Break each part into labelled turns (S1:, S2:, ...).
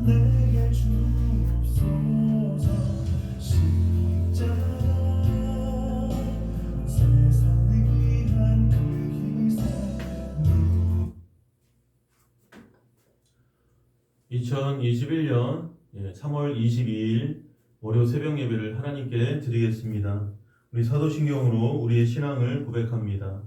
S1: 내게 주옵소서. 십자가 세상 위한 그 희생
S2: 2021년 3월 22일 월요 새벽 예배를 하나님께 드리겠습니다. 우리 사도신경으로 우리의 신앙을 고백합니다.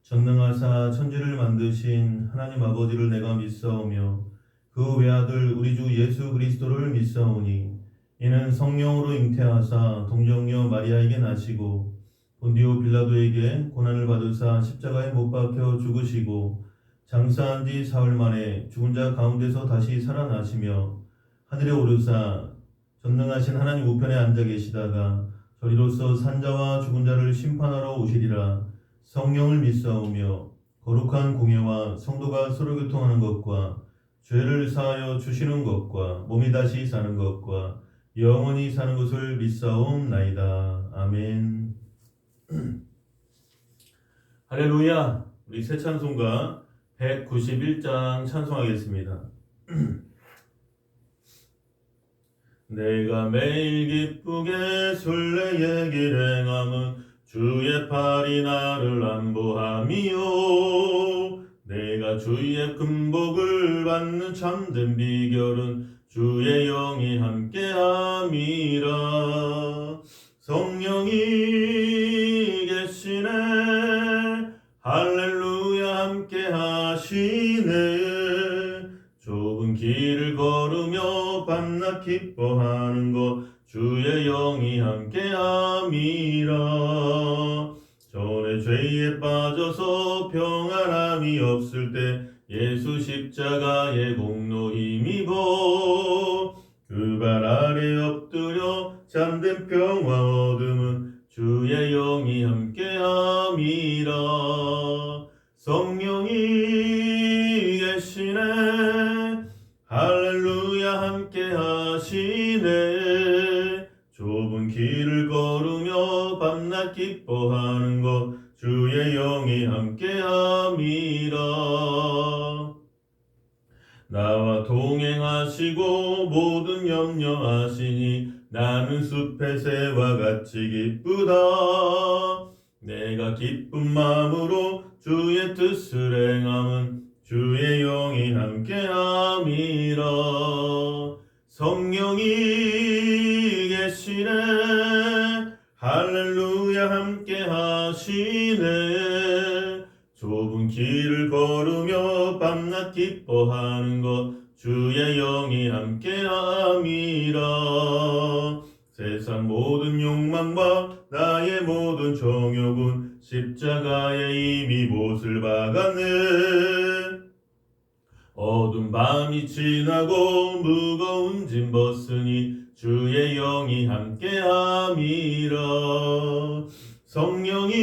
S2: 전능하사 천지를 만드신 하나님 아버지를 내가 믿사오며 그 외아들 우리 주 예수 그리스도를 믿사오니 이는 성령으로 잉태하사 동정녀 마리아에게 나시고 본디오 빌라도에게 고난을 받으사 십자가에 못 박혀 죽으시고 장사한 지 사흘 만에 죽은 자 가운데서 다시 살아나시며 하늘에 오르사 전능하신 하나님 우편에 앉아 계시다가 저리로서 산자와 죽은 자를 심판하러 오시리라. 성령을 믿사오며 거룩한 공예와 성도가 서로 교통하는 것과 죄를 사하여 주시는 것과 몸이 다시 사는 것과 영원히 사는 것을 믿사옵나이다. 아멘. 할렐루야. 우리 새 찬송가 191장 찬송하겠습니다. 내가 매일 기쁘게 순례의 길 행함은 주의 팔이 나를 안보함이요 내가 주의 금복을 받는 참된 비결은 주의 영이 함께함이라. 성령이 계시네 할렐루야 함께하시네. 좁은 길을 걸으며 밤낮 기뻐하는 것 주의 영이 함께함이라. 전에 죄에 빠져서 평안함이 없을 때 예수 십자가의 공로 힘입어 그 발 아래 엎드려 잠든 평화 얻음은 주의 영이 함께함이라. 성령이 계시네 할렐루야 함께하시네. 좁은 길을 걸으며 밤낮 기뻐하는 것 주의 영이 함께함이라. 나와 동행하시고 모든 염려하시니 나는 숲의 새와 같이 기쁘다. 내가 기쁜 마음으로 주의 뜻을 행함은 주의 영이 함께함이라. 성령이 계시네 할렐루야 함께하시네. 좁은 길을 걸으며 밤낮 기뻐하는 것 주의 영이 함께함이라. 세상 모든 욕망과 나의 모든 정욕은 십자가에 이미 못을 박았네. 어두운 밤이 지나고 무거운 짐 벗으니 주의 영이 함께함이라. 성령이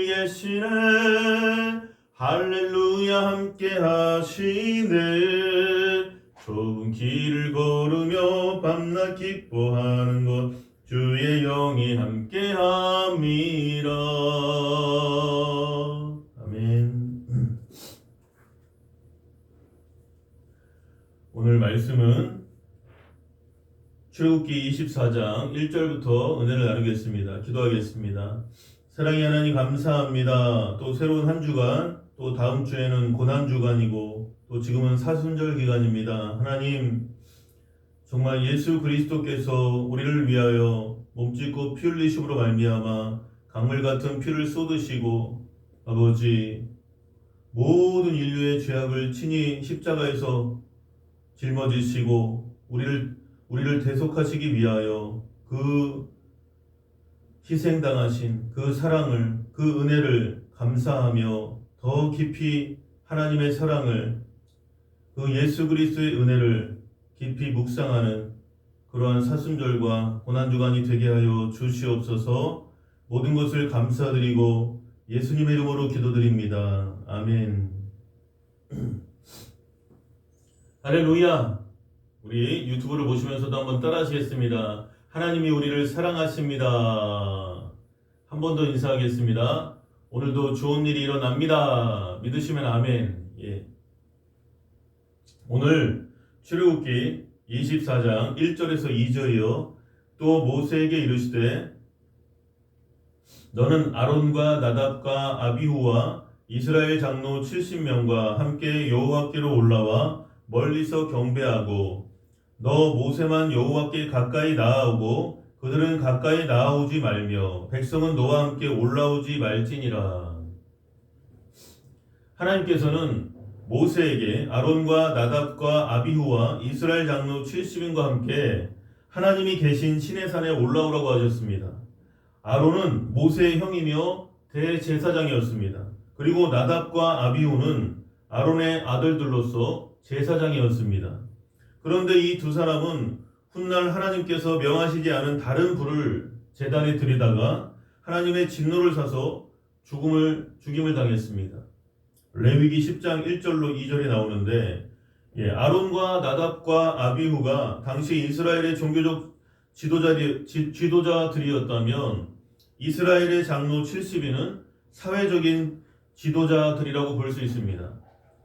S2: 계시네 할렐루야 함께하시네. 좁은 길을 걸으며 밤낮 기뻐하는 것 주의 영이 함께함이라. 아멘. 오늘 말씀은 출애굽기 24장 1절부터 은혜를 나누겠습니다. 기도하겠습니다. 사랑의 하나님 감사합니다. 또 새로운 한 주간, 또 다음 주에는 고난주간이고 또 지금은 사순절 기간입니다. 하나님 정말 예수 그리스도께서 우리를 위하여 몸짓고 피 흘리심으로 말미암아 강물 같은 피를 쏟으시고 아버지 모든 인류의 죄악을 친히 십자가에서 짊어지시고 우리를 대속하시기 위하여 그 희생당하신 그 사랑을, 그 은혜를 감사하며 더 깊이 하나님의 사랑을, 그 예수 그리스도의 은혜를 깊이 묵상하는 그러한 사순절과 고난주간이 되게 하여 주시옵소서. 모든 것을 감사드리고 예수님의 이름으로 기도드립니다. 아멘. 할렐루야. 우리 유튜브를 보시면서도 한번 따라 하시겠습니다. 하나님이 우리를 사랑하십니다. 한 번 더 인사하겠습니다. 오늘도 좋은 일이 일어납니다. 믿으시면 아멘. 예. 오늘 출애굽기 24장 1절에서 2절이요. 또 모세에게 이르시되 너는 아론과 나답과 아비후와 이스라엘 장로 70명과 함께 여호와께로 올라와 멀리서 경배하고 너 모세만 여호와께 가까이 나아오고 그들은 가까이 나아오지 말며 백성은 너와 함께 올라오지 말지니라. 하나님께서는 모세에게 아론과 나답과 아비후와 이스라엘 장로 70인과 함께 하나님이 계신 시내산에 올라오라고 하셨습니다. 아론은 모세의 형이며 대제사장이었습니다. 그리고 나답과 아비후는 아론의 아들들로서 제사장이었습니다. 그런데 이 두 사람은 훗날 하나님께서 명하시지 않은 다른 불을 제단에 들이다가 하나님의 진노를 사서 죽임을 당했습니다. 레위기 10장 1절로 2절이 나오는데 아론과 나답과 아비후가 당시 이스라엘의 종교적 지도자들이었다면 이스라엘의 장로 70인은 사회적인 지도자들이라고 볼 수 있습니다.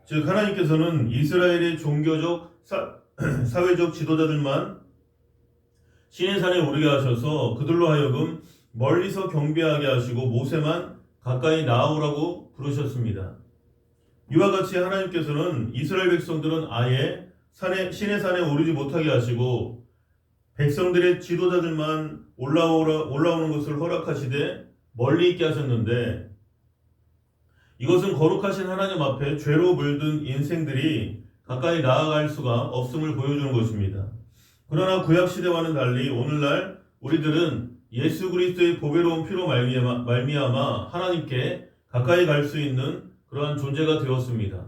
S2: 즉 하나님께서는 이스라엘의 종교적 사회적 지도자들만 시내산에 오르게 하셔서 그들로 하여금 멀리서 경배하게 하시고 모세만 가까이 나아오라고 부르셨습니다. 이와 같이 하나님께서는 이스라엘 백성들은 아예 시내산에 오르지 못하게 하시고 백성들의 지도자들만 올라오는 것을 허락하시되 멀리 있게 하셨는데 이것은 거룩하신 하나님 앞에 죄로 물든 인생들이 가까이 나아갈 수가 없음을 보여주는 것입니다. 그러나 구약시대와는 달리 오늘날 우리들은 예수 그리스도의 보배로운 피로 말미암아 하나님께 가까이 갈 수 있는 그러한 존재가 되었습니다.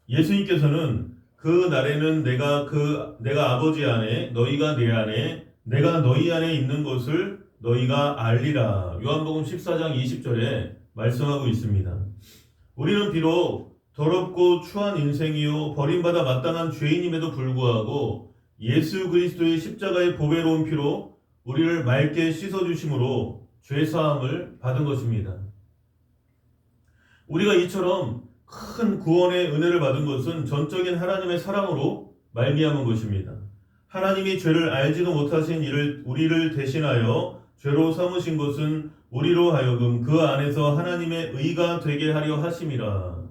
S2: 예수님께서는 그 날에는 내가 아버지 안에 너희가 내 안에 내가 너희 안에 있는 것을 너희가 알리라. 요한복음 14장 20절에 말씀하고 있습니다. 우리는 비록 더럽고 추한 인생이요 버림받아 마땅한 죄인임에도 불구하고 예수 그리스도의 십자가의 보배로운 피로 우리를 맑게 씻어주심으로 죄사함을 받은 것입니다. 우리가 이처럼 큰 구원의 은혜를 받은 것은 전적인 하나님의 사랑으로 말미암은 것입니다. 하나님이 죄를 알지도 못하신 우리를 대신하여 죄로 삼으신 것은 우리로 하여금 그 안에서 하나님의 의가 되게 하려 하심이라.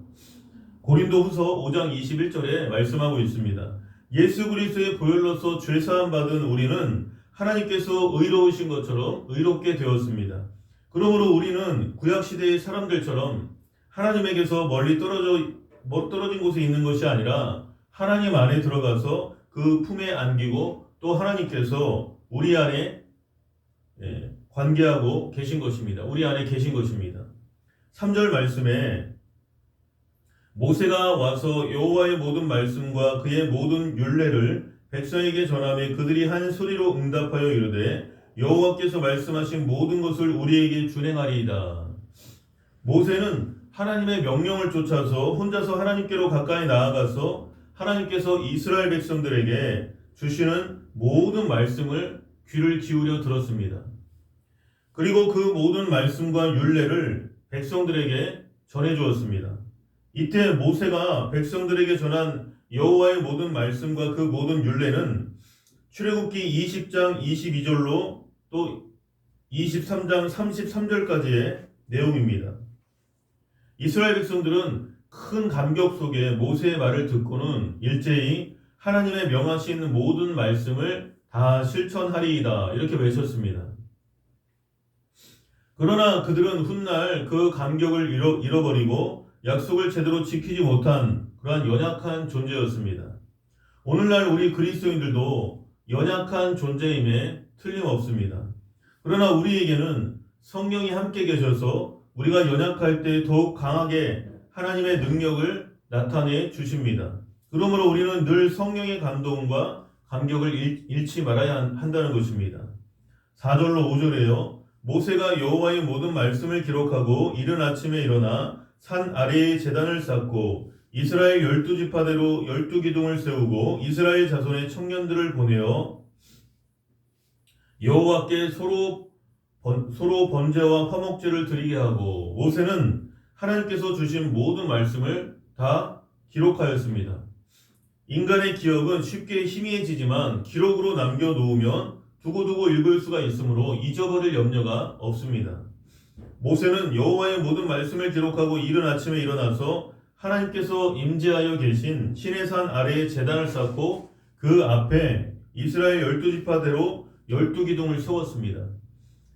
S2: 고린도후서 5장 21절에 말씀하고 있습니다. 예수 그리스도의 보혈로서 죄사함 받은 우리는 하나님께서 의로우신 것처럼 의롭게 되었습니다. 그러므로 우리는 구약시대의 사람들처럼 하나님에게서 멀리 떨어진 곳에 있는 것이 아니라 하나님 안에 들어가서 그 품에 안기고 또 하나님께서 우리 안에 관계하고 계신 것입니다. 우리 안에 계신 것입니다. 3절 말씀에 모세가 와서 여호와의 모든 말씀과 그의 모든 율례를 백성에게 전하며 그들이 한 소리로 응답하여 이르되 여호와께서 말씀하신 모든 것을 우리에게 준행하리이다. 모세는 하나님의 명령을 쫓아서 혼자서 하나님께로 가까이 나아가서 하나님께서 이스라엘 백성들에게 주시는 모든 말씀을 귀를 기울여 들었습니다. 그리고 그 모든 말씀과 율례를 백성들에게 전해 주었습니다. 이때 모세가 백성들에게 전한 여호와의 모든 말씀과 그 모든 율례는 출애굽기 20장 22절로 또 23장 33절까지의 내용입니다. 이스라엘 백성들은 큰 감격 속에 모세의 말을 듣고는 일제히 하나님의 명하신 모든 말씀을 다 실천하리이다 이렇게 외쳤습니다. 그러나 그들은 훗날 그 감격을 잃어버리고 약속을 제대로 지키지 못한 그러한 연약한 존재였습니다. 오늘날 우리 그리스도인들도 연약한 존재임에 틀림없습니다. 그러나 우리에게는 성령이 함께 계셔서 우리가 연약할 때 더욱 강하게 하나님의 능력을 나타내 주십니다. 그러므로 우리는 늘 성령의 감동과 감격을 잃지 말아야 한다는 것입니다. 4절로 5절에요. 모세가 여호와의 모든 말씀을 기록하고 이른 아침에 일어나 산 아래에 제단을 쌓고 이스라엘 12지파대로 12기둥을 세우고 이스라엘 자손의 청년들을 보내어 여호와께 서로 번제와 화목제를 드리게 하고 모세는 하나님께서 주신 모든 말씀을 다 기록하였습니다. 인간의 기억은 쉽게 희미해지지만 기록으로 남겨놓으면 두고두고 읽을 수가 있으므로 잊어버릴 염려가 없습니다. 모세는 여호와의 모든 말씀을 기록하고 이른 아침에 일어나서 하나님께서 임재하여 계신 시내산 아래에 제단을 쌓고 그 앞에 이스라엘 12지파대로 12기둥을 세웠습니다.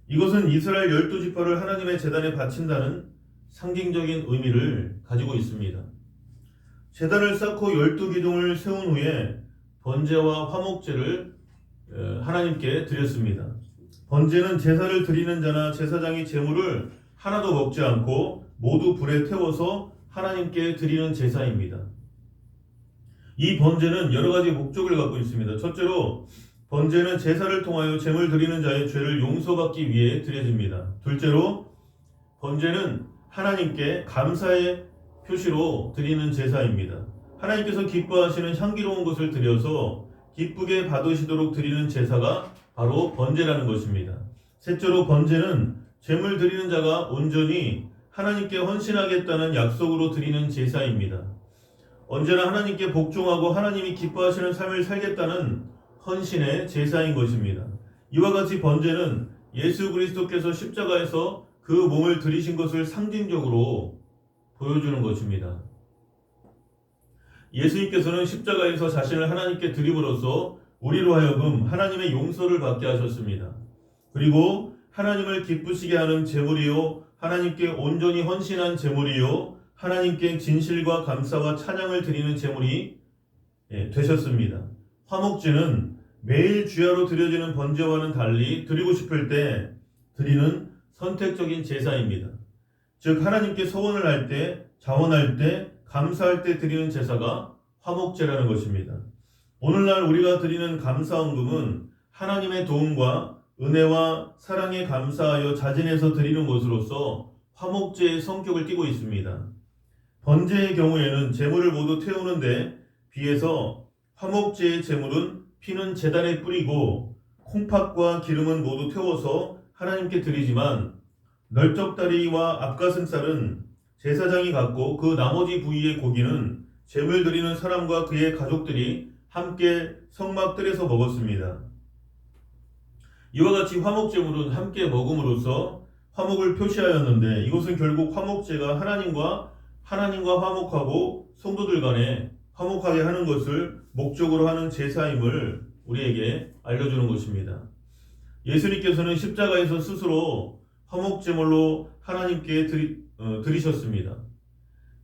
S2: 이것은 이스라엘 12지파를 하나님의 제단에 바친다는 상징적인 의미를 가지고 있습니다. 제단을 쌓고 12기둥을 세운 후에 번제와 화목제를 하나님께 드렸습니다. 번제는 제사를 드리는 자나 제사장이 제물을 하나도 먹지 않고 모두 불에 태워서 하나님께 드리는 제사입니다. 이 번제는 여러 가지 목적을 갖고 있습니다. 첫째로 번제는 제사를 통하여 제물 드리는 자의 죄를 용서받기 위해 드려집니다. 둘째로 번제는 하나님께 감사의 표시로 드리는 제사입니다. 하나님께서 기뻐하시는 향기로운 것을 드려서 기쁘게 받으시도록 드리는 제사가 바로 번제라는 것입니다. 셋째로 번제는 제물 드리는 자가 온전히 하나님께 헌신하겠다는 약속으로 드리는 제사입니다. 언제나 하나님께 복종하고 하나님이 기뻐하시는 삶을 살겠다는 헌신의 제사인 것입니다. 이와 같이 번제는 예수 그리스도께서 십자가에서 그 몸을 드리신 것을 상징적으로 보여주는 것입니다. 예수님께서는 십자가에서 자신을 하나님께 드림으로써 우리로 하여금 하나님의 용서를 받게 하셨습니다. 그리고 하나님을 기쁘시게 하는 제물이요 하나님께 온전히 헌신한 제물이요 하나님께 진실과 감사와 찬양을 드리는 제물이 되셨습니다. 화목제는 매일 주야로 드려지는 번제와는 달리 드리고 싶을 때 드리는 선택적인 제사입니다. 즉 하나님께 서원을 할 때, 자원할 때, 감사할 때 드리는 제사가 화목제라는 것입니다. 오늘날 우리가 드리는 감사헌금은 하나님의 도움과 은혜와 사랑에 감사하여 자진해서 드리는 것으로서 화목제의 성격을 띠고 있습니다. 번제의 경우에는 제물을 모두 태우는데 비해서 화목제의 제물은 피는 제단에 뿌리고 콩팥과 기름은 모두 태워서 하나님께 드리지만 널쩍다리와 앞가슴살은 제사장이 갖고 그 나머지 부위의 고기는 제물 드리는 사람과 그의 가족들이 함께 성막들에서 먹었습니다. 이와 같이 화목제물은 함께 먹음으로써 화목을 표시하였는데 이것은 결국 화목제가 하나님과 화목하고 성도들 간에 화목하게 하는 것을 목적으로 하는 제사임을 우리에게 알려주는 것입니다. 예수님께서는 십자가에서 스스로 화목제물로 하나님께 드리셨습니다.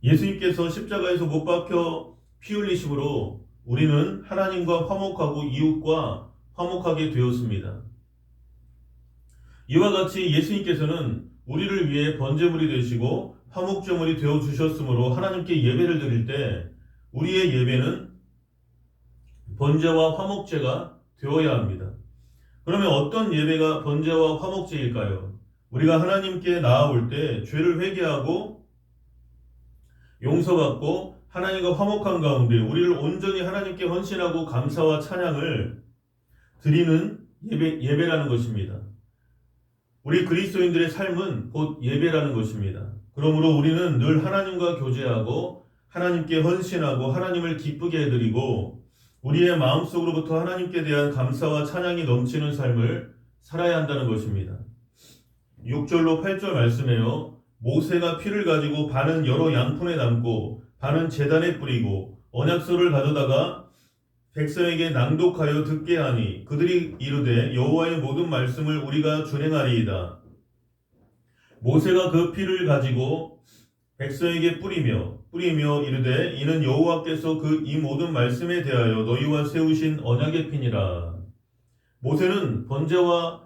S2: 예수님께서 십자가에서 못 박혀 피 흘리심으로 우리는 하나님과 화목하고 이웃과 화목하게 되었습니다. 이와 같이 예수님께서는 우리를 위해 번제물이 되시고 화목제물이 되어 주셨으므로 하나님께 예배를 드릴 때 우리의 예배는 번제와 화목제가 되어야 합니다. 그러면 어떤 예배가 번제와 화목제일까요? 우리가 하나님께 나아올 때 죄를 회개하고 용서받고 하나님과 화목한 가운데 우리를 온전히 하나님께 헌신하고 감사와 찬양을 드리는 예배라는 것입니다. 우리 그리스도인들의 삶은 곧 예배라는 것입니다. 그러므로 우리는 늘 하나님과 교제하고 하나님께 헌신하고 하나님을 기쁘게 해드리고 우리의 마음속으로부터 하나님께 대한 감사와 찬양이 넘치는 삶을 살아야 한다는 것입니다. 6절로 8절 말씀에요. 모세가 피를 가지고 반은 여러 양푼에 담고 반은 제단에 뿌리고 언약서를 가져다가 백성에게 낭독하여 듣게 하니 그들이 이르되 여호와의 모든 말씀을 우리가 준행하리이다. 모세가 그 피를 가지고 백성에게 뿌리며 이르되 이는 여호와께서 그 이 모든 말씀에 대하여 너희와 세우신 언약의 피니라. 모세는 번제와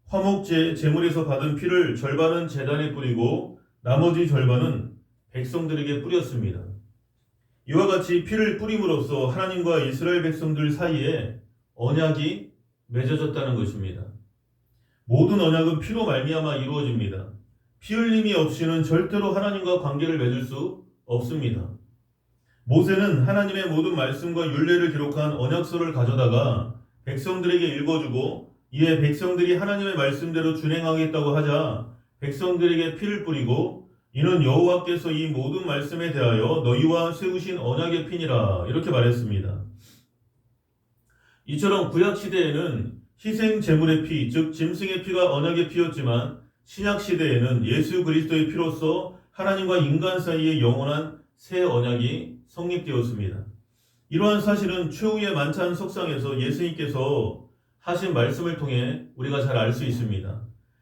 S2: 화목제 제물에서 받은 피를 절반은 제단에 뿌리고 나머지 절반은 백성들에게 뿌렸습니다. 이와 같이 피를 뿌림으로써 하나님과 이스라엘 백성들 사이에 언약이 맺어졌다는 것입니다. 모든 언약은 피로 말미암아 이루어집니다. 피 흘림이 없이는 절대로 하나님과 관계를 맺을 수 없습니다. 모세는 하나님의 모든 말씀과 율례를 기록한 언약서를 가져다가 백성들에게 읽어주고 이에 백성들이 하나님의 말씀대로 준행하겠다고 하자 백성들에게 피를 뿌리고 이는 여호와께서 이 모든 말씀에 대하여 너희와 세우신 언약의 피니라 이렇게 말했습니다. 이처럼 구약 시대에는 희생 제물의 피, 즉 짐승의 피가 언약의 피였지만 신약 시대에는 예수 그리스도의 피로써 하나님과 인간 사이의 영원한 새 언약이 성립되었습니다. 이러한 사실은 최후의 만찬 석상에서 예수님께서 하신 말씀을 통해 우리가 잘 알 수 있습니다.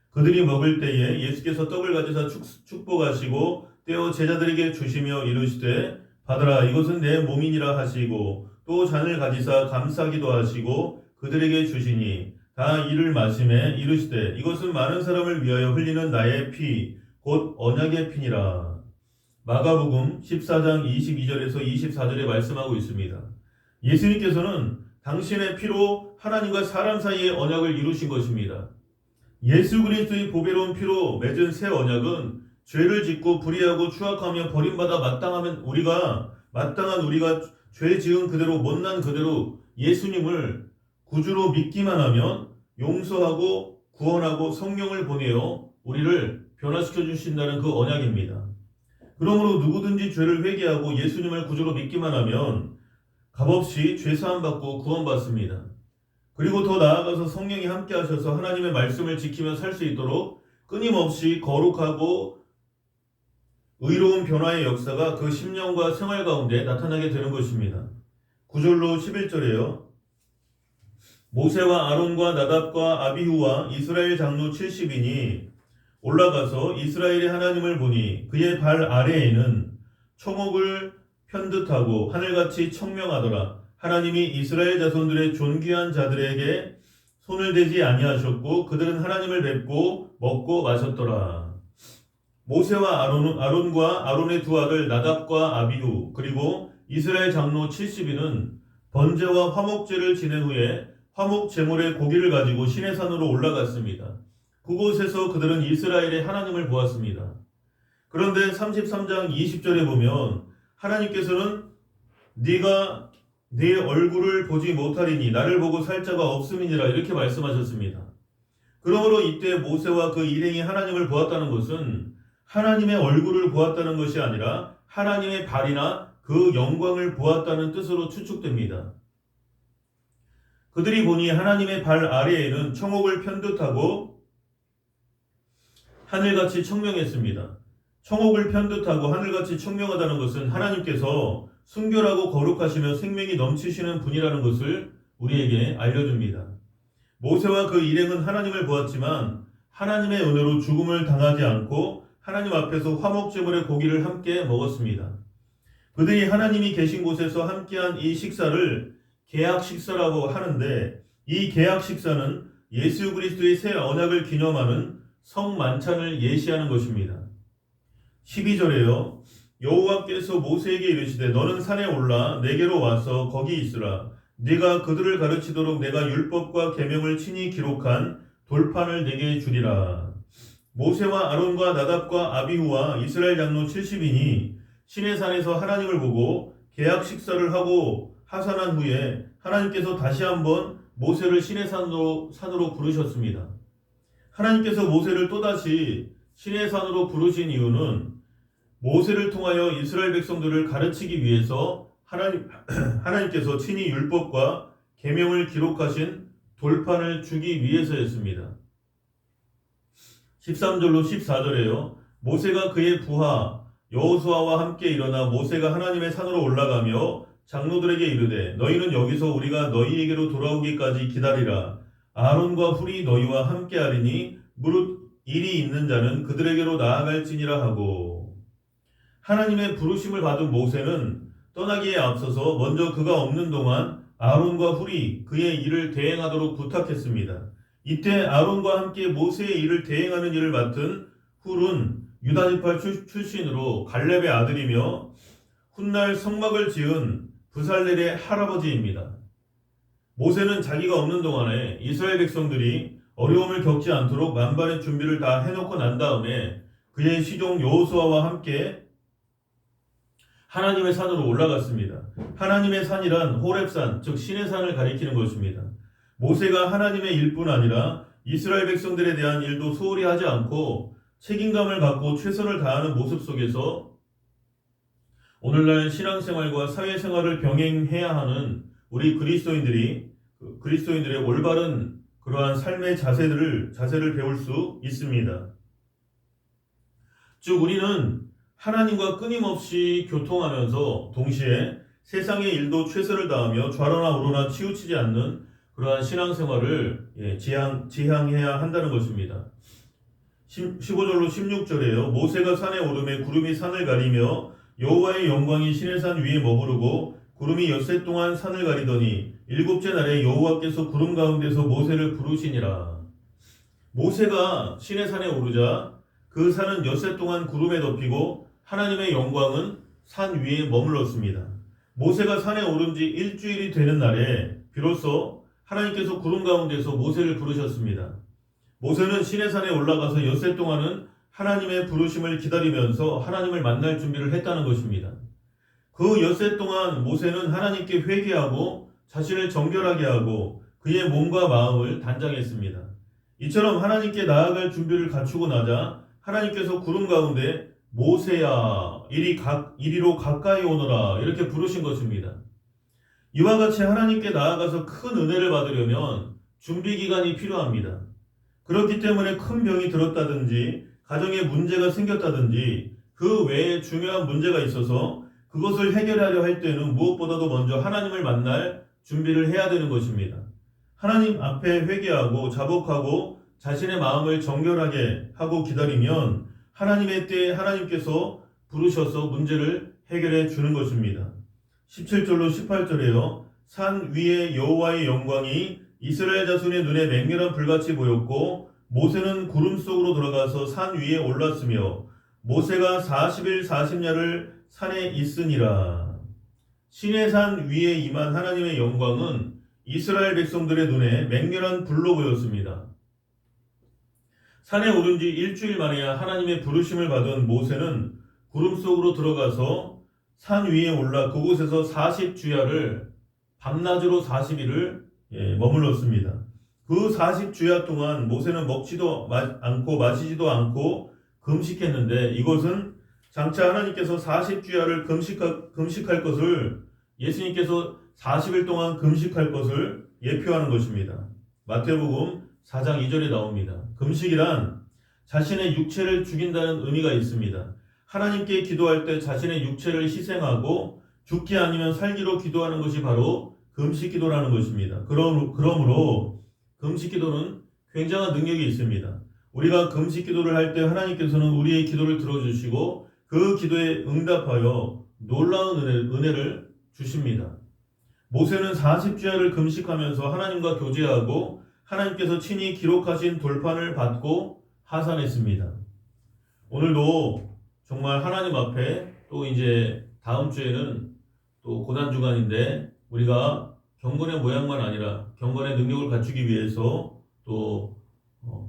S2: 그들이 먹을 때에 예수께서 떡을 가지사 축복하시고 떼어 제자들에게 주시며 이르시되 받으라 이것은 내 몸이니라 하시고 또 잔을 가지사 감사기도 하시고 그들에게 주시니 다 이를 마시매 이르시되 이것은 많은 사람을 위하여 흘리는 나의 피 곧 언약의 피니라. 마가복음 14장 22절에서 24절에 말씀하고 있습니다. 예수님께서는 당신의 피로 하나님과 사람 사이의 언약을 이루신 것입니다. 예수 그리스도의 보배로운 피로 맺은 새 언약은 죄를 짓고 불의하고 추악하며 버림받아 마땅한 우리가 죄 지은 그대로 못난 그대로 예수님을 구주로 믿기만 하면 용서하고 구원하고 성령을 보내어 우리를 변화시켜 주신다는 그 언약입니다. 그러므로 누구든지 죄를 회개하고 예수님을 구주로 믿기만 하면 값없이 죄사함 받고 구원받습니다. 그리고 더 나아가서 성령이 함께 하셔서 하나님의 말씀을 지키며 살 수 있도록 끊임없이 거룩하고 의로운 변화의 역사가 그 심령과 생활 가운데 나타나게 되는 것입니다. 9절로 11절에요. 모세와 아론과 나답과 아비후와 이스라엘 장로 70인이 올라가서 이스라엘의 하나님을 보니 그의 발 아래에는 초목을 편듯하고 하늘같이 청명하더라. 하나님이 이스라엘 자손들의 존귀한 자들에게 손을 대지 아니하셨고 그들은 하나님을 뵙고 먹고 마셨더라. 모세와 아론과 아론의 두 아들 나답과 아비후 그리고 이스라엘 장로 70인은 번제와 화목제를 지낸 후에 화목 제물의 고기를 가지고 시내산으로 올라갔습니다. 그곳에서 그들은 이스라엘의 하나님을 보았습니다. 그런데 33장 20절에 보면 하나님께서는 네가 네 얼굴을 보지 못하리니 나를 보고 살 자가 없음이니라 이렇게 말씀하셨습니다. 그러므로 이때 모세와 그 일행이 하나님을 보았다는 것은 하나님의 얼굴을 보았다는 것이 아니라 하나님의 발이나 그 영광을 보았다는 뜻으로 추측됩니다. 그들이 보니 하나님의 발 아래에는 청옥을 편듯하고 하늘같이 청명했습니다. 청옥을 편듯하고 하늘같이 청명하다는 것은 하나님께서 순결하고 거룩하시며 생명이 넘치시는 분이라는 것을 우리에게 알려줍니다. 모세와 그 일행은 하나님을 보았지만 하나님의 은혜로 죽음을 당하지 않고 하나님 앞에서 화목제물의 고기를 함께 먹었습니다. 그들이 하나님이 계신 곳에서 함께한 이 식사를 계약 식사라고 하는데 이 계약 식사는 예수 그리스도의 새 언약을 기념하는 성만찬을 예시하는 것입니다. 12절에요. 여호와께서 모세에게 이르시되 너는 산에 올라 내게로 와서 거기 있으라. 네가 그들을 가르치도록 내가 율법과 계명을 친히 기록한 돌판을 내게 주리라. 모세와 아론과 나답과 아비후와 이스라엘 장로 70인이 시내산에서 하나님을 보고 계약 식사를 하고 하산한 후에 하나님께서 다시 한번 모세를 시내산으로 부르셨습니다. 하나님께서 모세를 또다시 시내산으로 부르신 이유는 모세를 통하여 이스라엘 백성들을 가르치기 위해서 하나님께서 친히 율법과 계명을 기록하신 돌판을 주기 위해서였습니다. 13절로 14절에요. 모세가 그의 부하 여호수아와 함께 일어나 모세가 하나님의 산으로 올라가며 장로들에게 이르되 너희는 여기서 우리가 너희에게로 돌아오기까지 기다리라. 아론과 훌이 너희와 함께하리니 무릇 일이 있는 자는 그들에게로 나아갈지니라 하고 하나님의 부르심을 받은 모세는 떠나기에 앞서서 먼저 그가 없는 동안 아론과 훌이 그의 일을 대행하도록 부탁했습니다. 이때 아론과 함께 모세의 일을 대행하는 일을 맡은 훌은 유다지파 출신으로 갈렙의 아들이며 훗날 성막을 지은 브살렐의 할아버지입니다. 모세는 자기가 없는 동안에 이스라엘 백성들이 어려움을 겪지 않도록 만반의 준비를 다 해놓고 난 다음에 그의 시종 여호수아와 함께 하나님의 산으로 올라갔습니다. 하나님의 산이란 호렙산, 즉 신의 산을 가리키는 것입니다. 모세가 하나님의 일뿐 아니라 이스라엘 백성들에 대한 일도 소홀히 하지 않고 책임감을 갖고 최선을 다하는 모습 속에서 오늘날 신앙생활과 사회생활을 병행해야 하는 우리 그리스도인들의 올바른 그러한 삶의 자세를 배울 수 있습니다. 즉 우리는 하나님과 끊임없이 교통하면서 동시에 세상의 일도 최선을 다하며 좌로나 우로나 치우치지 않는 그러한 신앙생활을 지향해야 한다는 것입니다. 15절로 16절에요. 모세가 산에 오르매 구름이 산을 가리며 여호와의 영광이 시내산 위에 머무르고 구름이 엿새 동안 산을 가리더니 일곱째 날에 여호와께서 구름 가운데서 모세를 부르시니라. 모세가 시내산에 오르자 그 산은 엿새 동안 구름에 덮이고 하나님의 영광은 산 위에 머물렀습니다. 모세가 산에 오른 지 일주일이 되는 날에 비로소 하나님께서 구름 가운데서 모세를 부르셨습니다. 모세는 시내산에 올라가서 엿새 동안은 하나님의 부르심을 기다리면서 하나님을 만날 준비를 했다는 것입니다. 그 엿새 동안 모세는 하나님께 회개하고 자신을 정결하게 하고 그의 몸과 마음을 단장했습니다. 이처럼 하나님께 나아갈 준비를 갖추고 나자 하나님께서 구름 가운데 모세야 이리로 가까이 오너라 이렇게 부르신 것입니다. 이와 같이 하나님께 나아가서 큰 은혜를 받으려면 준비 기간이 필요합니다. 그렇기 때문에 큰 병이 들었다든지 가정에 문제가 생겼다든지 그 외에 중요한 문제가 있어서 그것을 해결하려 할 때는 무엇보다도 먼저 하나님을 만날 준비를 해야 되는 것입니다. 하나님 앞에 회개하고 자복하고 자신의 마음을 정결하게 하고 기다리면 하나님의 때에 하나님께서 부르셔서 문제를 해결해 주는 것입니다. 17절로 18절에요. 산 위에 여호와의 영광이 이스라엘 자손의 눈에 맹렬한 불같이 보였고 모세는 구름 속으로 들어가서 산 위에 올랐으며 모세가 40일 40야를 산에 있으니라. 시내산 위에 임한 하나님의 영광은 이스라엘 백성들의 눈에 맹렬한 불로 보였습니다. 산에 오른 지 일주일 만에야 하나님의 부르심을 받은 모세는 구름 속으로 들어가서 산 위에 올라 그곳에서 40주야를 밤낮으로 40일을 머물렀습니다. 그 40주야 동안 모세는 먹지도 않고 마시지도 않고 금식했는데 이것은 장차 하나님께서 40주야를 금식할 것을 예수님께서 40일 동안 금식할 것을 예표하는 것입니다. 마태복음 4장 2절에 나옵니다. 금식이란 자신의 육체를 죽인다는 의미가 있습니다. 하나님께 기도할 때 자신의 육체를 희생하고 죽기 아니면 살기로 기도하는 것이 바로 금식기도라는 것입니다. 그러므로 금식기도는 굉장한 능력이 있습니다. 우리가 금식기도를 할 때 하나님께서는 우리의 기도를 들어주시고 그 기도에 응답하여 놀라운 은혜를 주십니다. 모세는 40주야를 금식하면서 하나님과 교제하고 하나님께서 친히 기록하신 돌판을 받고 하산했습니다. 오늘도 정말 하나님 앞에 또 이제 다음 주에는 또 고난주간인데 우리가 경건의 모양만 아니라 경건의 능력을 갖추기 위해서 또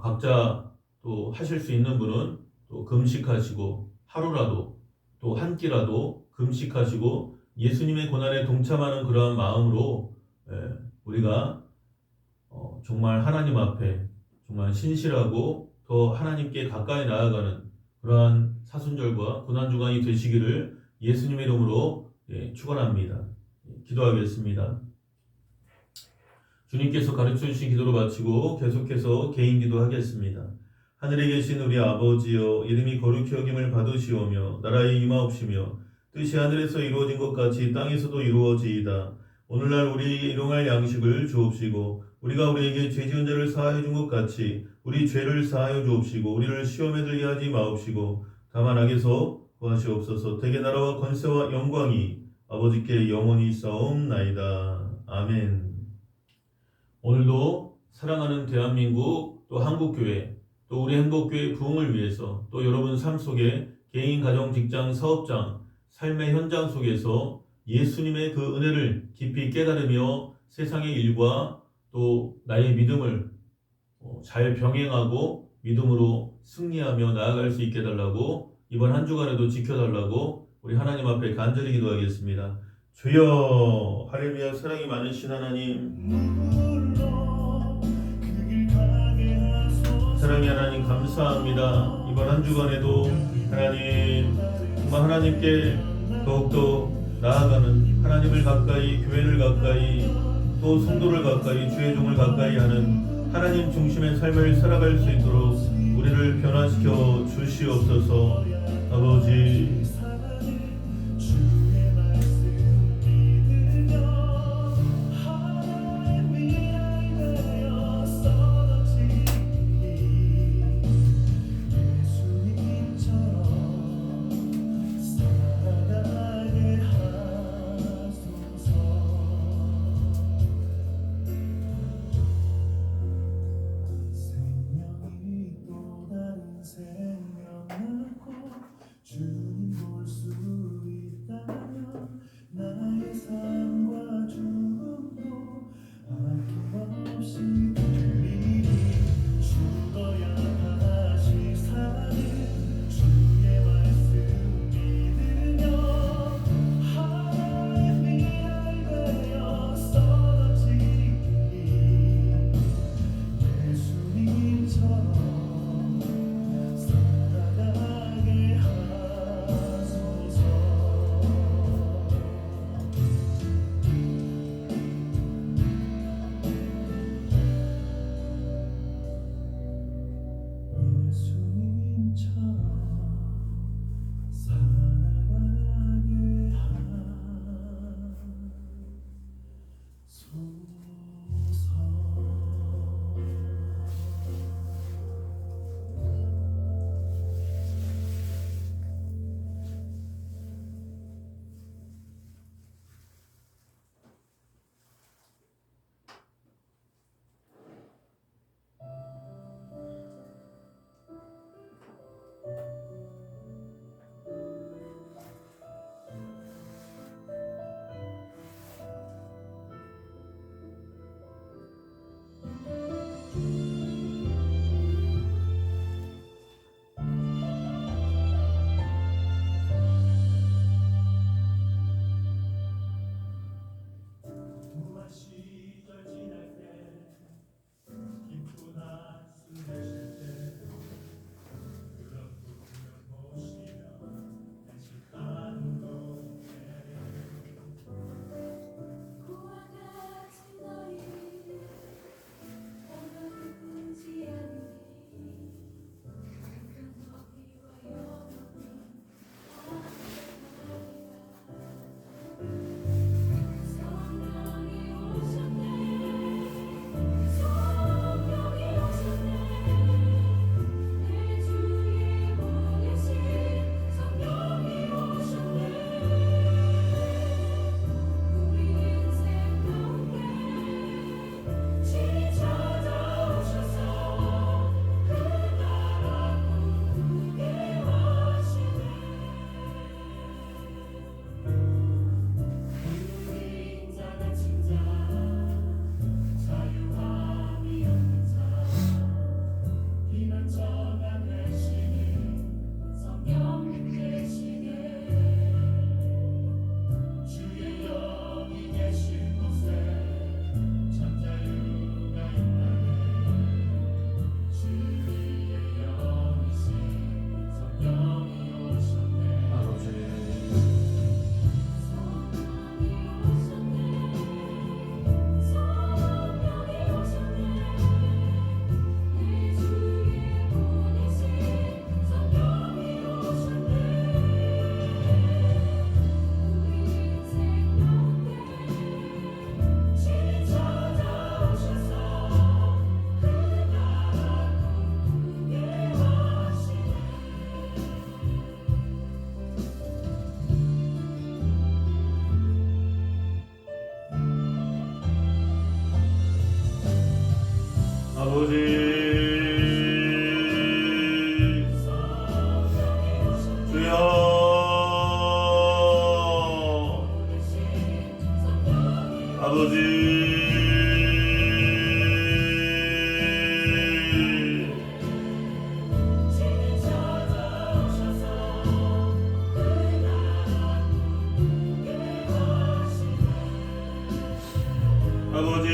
S2: 각자 또 하실 수 있는 분은 또 금식하시고 하루라도 또 한 끼라도 금식하시고 예수님의 고난에 동참하는 그러한 마음으로 우리가 정말 하나님 앞에 정말 신실하고 더 하나님께 가까이 나아가는 그러한 사순절과 고난주간이 되시기를 예수님의 이름으로 축원합니다. 기도하겠습니다. 주님께서 가르쳐 주신 기도로 마치고 계속해서 개인 기도하겠습니다. 하늘에 계신 우리 아버지여, 이름이 거룩히 여김을 받으시오며 나라에 임하옵시며 뜻이 하늘에서 이루어진 것 같이 땅에서도 이루어지이다. 오늘날 우리에게 일용할 양식을 주옵시고 우리가 우리에게 죄 지은 자를 사하여 준 것 같이 우리 죄를 사하여 주옵시고 우리를 시험에 들게 하지 마옵시고 다만 악에서 구하시옵소서. 대개 나라와 권세와 영광이 아버지께 영원히 있사옵나이다. 아멘. 오늘도 사랑하는 대한민국 또 한국교회 또 우리 행복교회 부흥을 위해서 또 여러분 삶 속에 개인, 가정, 직장, 사업장, 삶의 현장 속에서 예수님의 그 은혜를 깊이 깨달으며 세상의 일과 또 나의 믿음을 잘 병행하고 믿음으로 승리하며 나아갈 수 있게 해달라고 이번 한 주간에도 지켜달라고 우리 하나님 앞에 간절히 기도하겠습니다. 주여, 할렐루야. 사랑이 많으신 하나님, 사랑이 사랑의 하나님 감사합니다. 이번 한 주간에도 하나님 정말 하나님께 더욱더 나아가는 하나님을 가까이, 교회를 가까이, 또 성도를 가까이, 주의 종을 가까이 하는 하나님 중심의 삶을 살아갈 수 있도록 우리를 변화시켜 주시옵소서. 아버지,
S1: 주님 볼 수 있다면 나의 삶과 죽음도 아낌없이 돌리리. 죽어야 다시 사는 주의 말씀 믿으며 하나님이 되어 쓰러지리. 예수님처럼 살아가게 하소서. 예수님처럼 살아가게 무한 시절 지날 때 깊은 한숨 내쉴 때 그런 부면 보시면 안식하는 곳에
S3: 고와 같은 너희 오늘뿐지 않으니 큰 너희와 영원히 성령이 오셨네. 성령이 오셨네. 내 주의 보내신 성령이 오셨네. 우리 인생 가운데 친히 찾아오셔서 그 나라 꿈꾸게 하시네. 인자 갇힌 자 자유함이 없는 자 비난처가 되시는 성령 되시네.
S1: 주의 영이 계신 곳에 참 자유가 있다네. 주의 영이신 성령이 오셨네.
S3: 성령이 오셨네. 성령이 오셨네. 내 주의 보내신 성령이 오셨네. 우리 인생 가운데 친히 찾아오셔서 그 나라 꿈꾸게 하시네.
S2: 아버지, 주여, 아버지,
S3: 친히 찾아오셔서 그 나라 꿈꾸게 하시네.
S2: 아버지,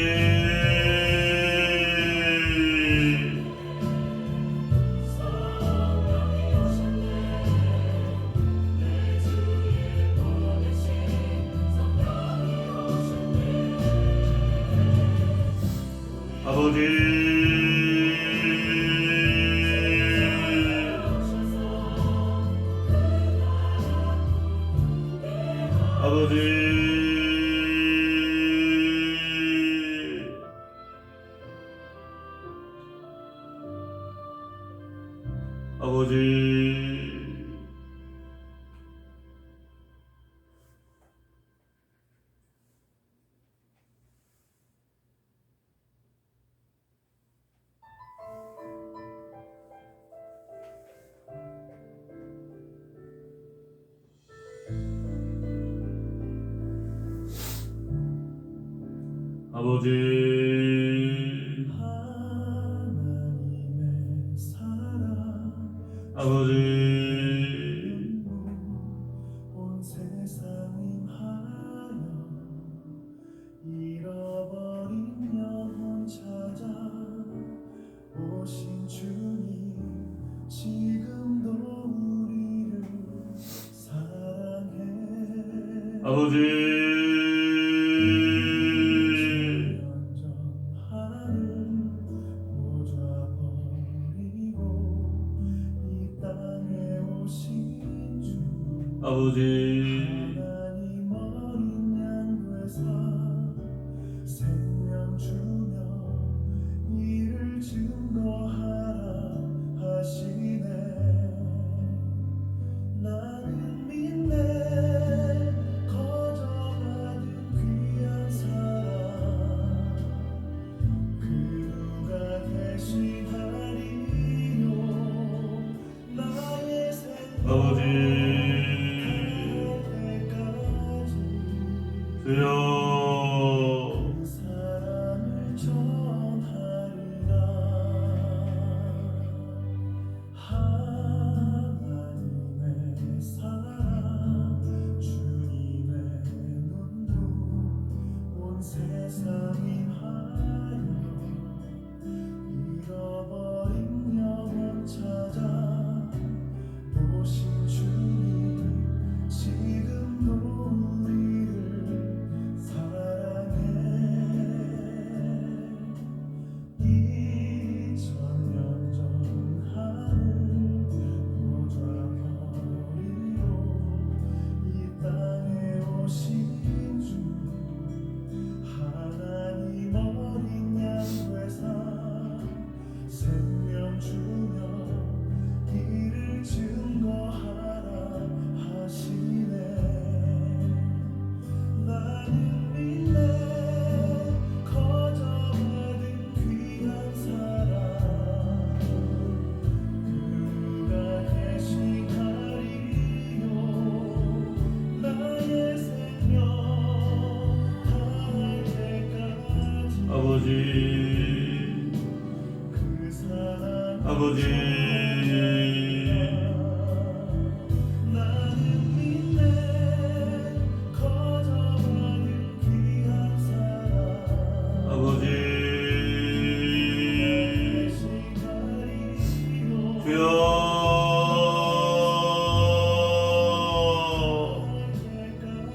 S2: 아버지
S1: 하나님의 사랑
S2: 아버지
S1: 온 세상 임하여 잃어버린 영혼 찾아 오신 주님 지금도 우리를 사랑해
S2: 아버지 아버지
S1: 하나님 어린 양괴사 생명 주며 이를 증거하라 하시네 나는 믿네 거저받은 귀한 사랑 그 누가 대신하리요 나의 생명
S2: 아버지 주여
S1: 그 사랑을 전하리라 하나님의 사랑 주님의 눈물 온 세상 임하여 잃어버린 영혼 찾아 오신 주님 지금도 우리를 사랑해 2000년 전 하늘 보좌 버리고 이 땅에 오신 주 하나님 어린 양괴사 생명 주며 이를 증거하라 하시네 나는 믿네 거저받은 귀한 사랑 그가 대신하리요 나의 생명 다할 때까지
S2: 아버지